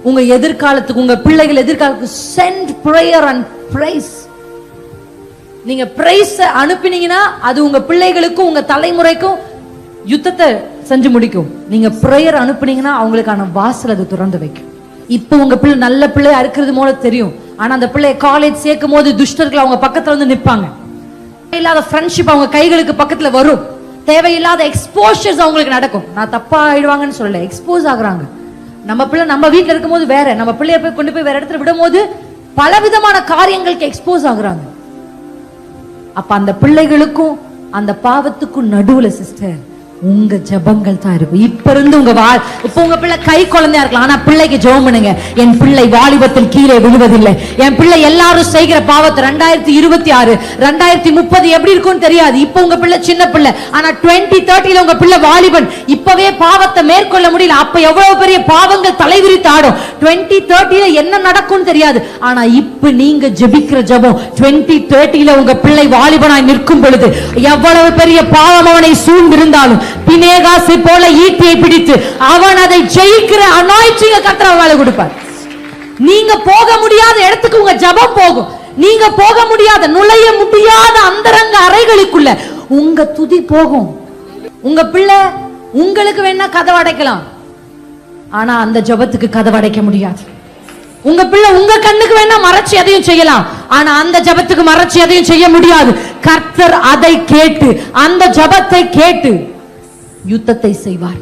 உங்க எதிர்காலத்துக்கு, உங்க பிள்ளைகள் எதிர்காலத்துக்கு சென்ட் பிரேயர் அண்ட் பிரைஸ். நீங்க பிரைஸ் அனுப்பினீங்கன்னா அது உங்க பிள்ளைகளுக்கும் உங்க தலைமுறைக்கும் யுத்தத்தை செஞ்சு முடிக்கும். நீங்க பிரேயர் அனுப்புனீங்கன்னா அவங்களுக்கான வாசல் அது திறந்து வைக்கும். இப்ப உங்க பிள்ளை நல்ல பிள்ளையா இருக்கிறது போல தெரியும். ஆனா அந்த பிள்ளைய காலேஜ் சேர்க்கும் போது துஷ்டர்கள் அவங்க பக்கத்துல வந்து நிற்பாங்க. தேவையில்லாத ஃப்ரெண்ட்ஷிப் அவங்க கைகளுக்கு பக்கத்துல வரும். தேவையில்லாத எக்ஸ்போஷர்ஸ் அவங்களுக்கு நடக்கும். நான் தப்பா ஆயிடுவாங்கன்னு சொல்லல, எக்ஸ்போஸ் ஆகுறாங்க. நம்ம பிள்ளை நம்ம வீட்டுல இருக்கும் போது வேற, நம்ம பிள்ளைய போய் கொண்டு போய் வேற இடத்துல விடும் போது பலவிதமான காரியங்களுக்கு எக்ஸ்போஸ் ஆகுறாங்க. அப்ப அந்த பிள்ளைகளுக்கும் அந்த பாவத்துக்கும் நடுவுல சிஸ்டர் உங்க ஜபங்கள் தான் இருக்கும். இப்ப இருந்து இப்ப உங்க பிள்ளை கை குழந்தையா இருக்கலாம், ஆனா பிள்ளைக்கு ஜெபம் பண்ணுங்க. என் பிள்ளை வாலிபத்தில் கீழே விழுவதில்லை. என் பிள்ளை எல்லாரும் செய்கிற பாவத்தை 2026 2030 எப்படி இருக்கும்னு தெரியாது. இப்ப உங்க பிள்ளை சின்ன பிள்ளை, ஆனா 2030 உங்க பிள்ளை வாலிபன். இப்பவே பாவத்தை மேற்கொள்ள முடியல, அப்ப எவ்வளவு பெரிய பாவங்கள் தலைவிரித்து ஆடும். 2030 என்ன நடக்கும்னு தெரியாது. ஆனா இப்ப நீங்க ஜெபிக்கிற ஜெபம் 2030 உங்க பிள்ளை வாலிபனாய் நிற்கும் பொழுது எவ்வளவு பெரிய பாவம் அவனை சூழ்ந்திருந்தாலும் பினேகாசை போல ஈட்டியை பிடித்து அவன் அதை ஜெயிக்கிற அனாயிட்டிங்க கர்த்தர் வேலை கொடுப்பார். நீங்க போக முடியாத இடத்துக்கு உங்க ஜெபம் போகும். நீங்க போக முடியாத, நுழைய முடியாத அந்தரங்க அறைகளுக்குள்ள உங்க துதி போகும். உங்க பிள்ளை உங்களுக்கு வேணா கதவு அடைக்கலாம், ஆனா அந்த ஜெபத்துக்கு கதவு அடைக்க முடியாது. உங்க பிள்ளை உங்க கண்ணுக்கு வேணா மறைச்சு எதையும் செய்யலாம், ஆனா அந்த ஜெபத்துக்கு மறைச்சு எதையும் செய்ய முடியாது. கர்த்தர் அதை கேட்டு, அந்த ஜெபத்தை கேட்டு யுத்தத்தை செய்வார்.